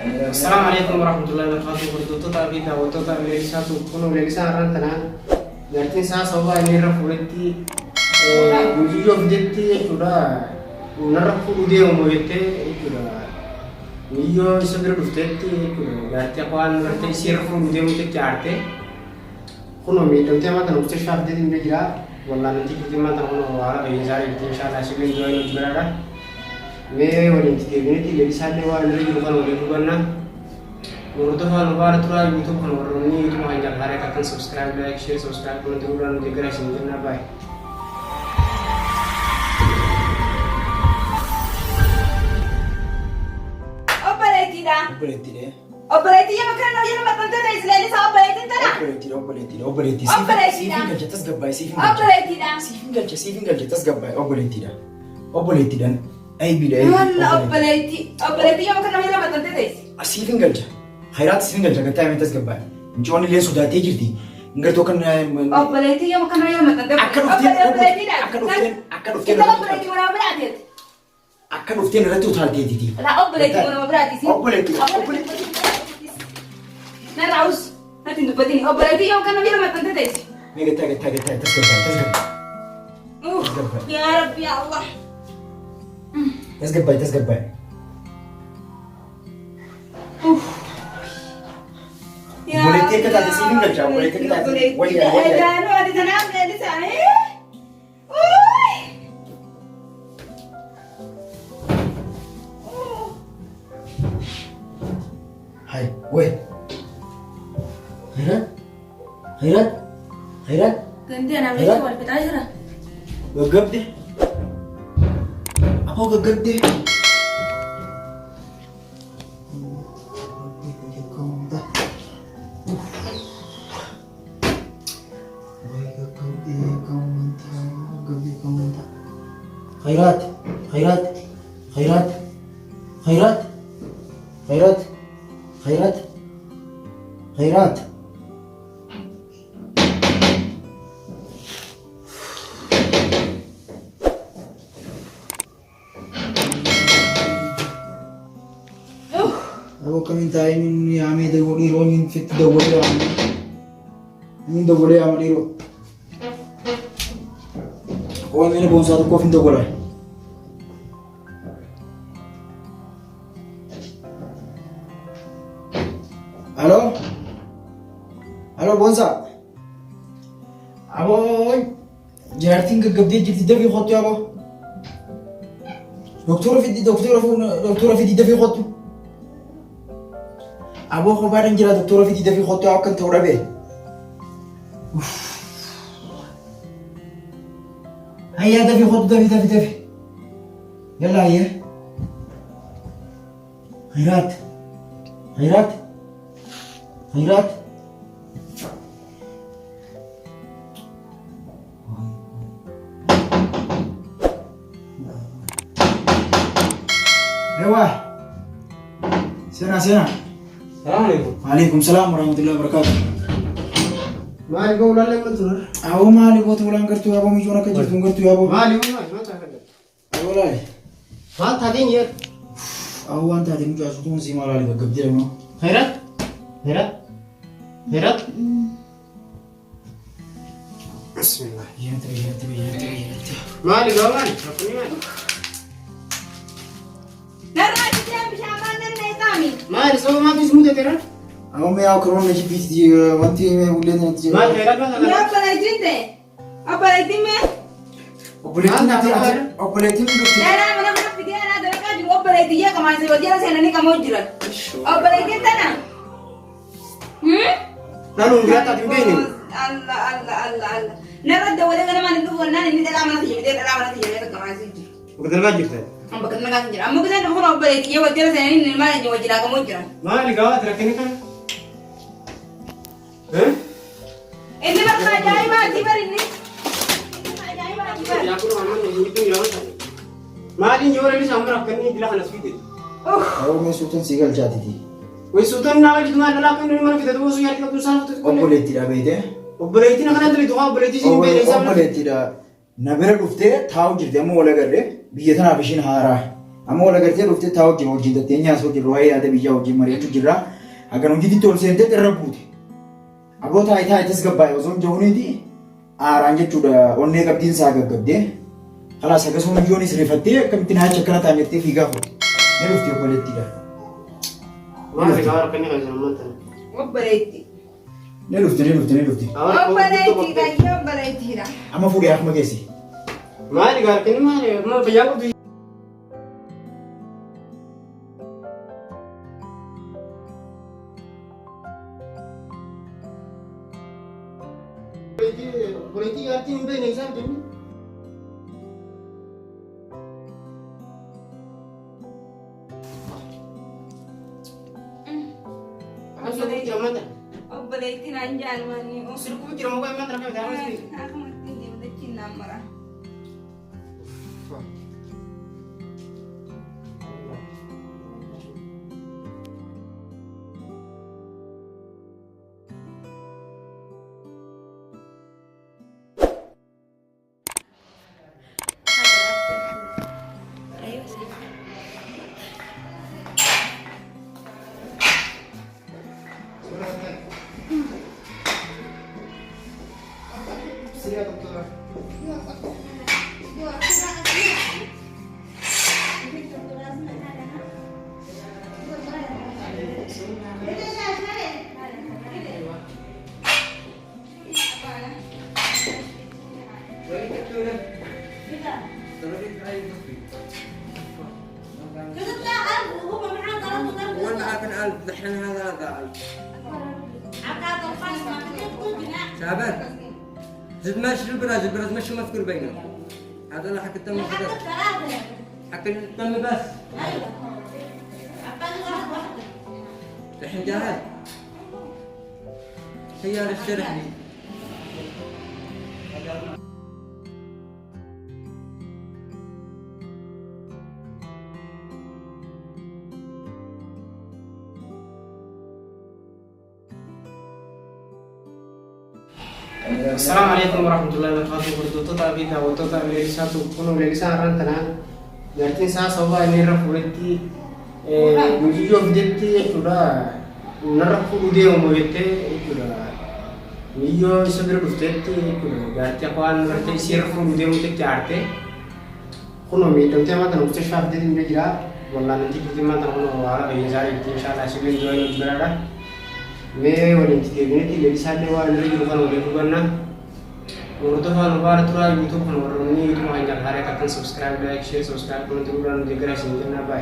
السلام عليكم ورحمة الله وبركاته. كنت تابعين وتابع ليسات وكونوا ليسان رانتنا. لكن سأسوي إني رفضتي وجيو بدتي كذا ونرفض وديه وميته كذا ويو سبب رفضتي كذا لكن أقوال رفضتي يصير رفض وديه وميته كعارته كونوا ميتون تما تنو مستشفى بدي نجرا والله نتي كذي ما تنو وارا بيجاري إن شاء الله سبين جوين نجبرنا मैं वाली चीज़ है कि लेकिन साथ में वो अंदर की दुकान वाले दुकान ना और तो हाल बार थोड़ा यूट्यूब पर और नहीं यूट्यूब में आइए घर का सब्सक्राइब लाइक शेयर सब्सक्राइब करो तो उन्हें देखकर ऐसे नहीं करना पाए operating ya makan aja nama tante dah Israel sah operating tanah operating أي بداية operating ya makan aja nama tante dah أسيفين قلجة خيرات أسيفين قلجة قلت أنا متى قبل نجواني لين سوداتي جرتي نقدر توكن operating ya makan aja nama tante أكن أفتين رتو ثالثي دي لا operating mana berarti sih operating nah raus nanti tu penting operating ya makan aja nama tante dah نيجي تاجي تسقبل ya Rabbi ya Allah تسقبل boleh kita ada sini nggak jauh boleh kita ada waya ada ada tanam ada sana hai weh khairat ganti anak lagi buat peta aja gagap deh apa gagap deh خيرات أبو كم أنت من يا عمي دوري رونين في تدوري يا عمي من دوري يا عمي رو هو من بونسات كوفين دوري Halo bonsa. Abo jarting ke gabdi jiti dafi khotu abo. Doktora fi dafi khotu. Abo khabaran jira doktora fi dafi khotu akan tawrabe. Hayya dafi khotu dafi. Yalla hayya. Khairat. Ewa, sena. Assalamualaikum. Waalaikumsalam warahmatullahi wabarakatuh. Mali kau ulang lagi betul? Aku mali buat ulang kertu apa mijona kerja tu kertu apa? Mali mana tak ada. Aku lagi. Mat tadi ni. Aku anta tadi muncul asuh tu masih malah lagi kerja mana? Khairat. Bismillah. Ya terlihat. Mali kau mana? Apa ni mali? Narasi dia bisa mana nih kami Mali semua mati semua terus. Aku mau kerana macam bisnis wanti boleh nanti. Mali khairat mana? ya operating deh operating me Operating tu. mana video ada kan juga operating ya kemarin saya wajar saya nani kamu jual operating tanah Lalu dia tak timbul ni. Allah narad dah boleh kan mana tu mana ini dah lama nanti jadi kemarin sih Betul lagi kita. Bakit na kasi dyan? Amo kasi na kung operating ya wajar saya ini naman yung wajar kamu jual Mali kau terakhir kan? ini baru ngajari mati baru ini ngajari mati baru Ya aku nama ni itu yang mana? Mali nyawa ni sambil akan ni bila kena sulit. Aku mau sultan sigal jadi di. Wei sultan nama itu mana lah kan ni mana kita tu suya kita tu sana tu. Operating apa itu? Operating nak kena tu itu operating sini beri sama. Operating dah. Nabera dufte thaw jirde mo wala garre biyatana bishin hara Amma wala gartee dhuftee taa wajjin hojii dattee nyaasoo jirru waa'ee yaada biyyaa wajjin mari'achuu jirra. Akkan hojiitti ol seentee irra buute. Aboo taayitaa itti gabbaa'e osoo hin jahuuniiti aaraan jechuudha onnee qabdiin isaa gaggabdee. Kalaas akkasuma iyyoonis rifattee akkamitti naacha akkana taa'an jettee fiigaa fuute. Ni dhuftee obboleettiidha. Maali gaara kan inni kan manta. Obboleetti. Ni dhufte. Obboleettiidha. Amma fuudhee akkuma keessi. Maali gaara kan inni maali amma fayyaa qabdu. Boleh arti udah nih saya jadi. Aku sudah kira mana? Obboleetti naan jaalmani. Suruh kira mau mana terkait dengan ini. Aku mesti dia udah cinta marah. Siap dokter. وانا عارفين ألف دحين هذا شعبان زد ماشي البراز ماشي مذكور بينهم هذا اللي حق التم بس حق التم بس الحين جاهز هي الشرح لي Assalamualaikum warahmatullahi wabarakatuh. Bertutur tapi tahu tuh tak beli satu kuno beli saran tenang. Berarti saya coba ini rafuletti video videtti sudah narafu dia mau itu sudah video sebenarnya videtti sudah berarti aku an berarti isi rafu video untuk carte kuno itu tema tanah ucap shaf jadi ini jira wala nanti kita mana kuno wala banyak cari itu insyaallah sebelum jual berada. मैं और इंजीनियर की लेडी साथ में वाले जो दुकान वाले दुकान ना वो तो वाला बार थोड़ा यूट्यूब पर और नहीं यूट्यूब में जाकर हर एक अपन सब्सक्राइब लाइक शेयर सब्सक्राइब करने तो उड़ान देकर ऐसे करना बाय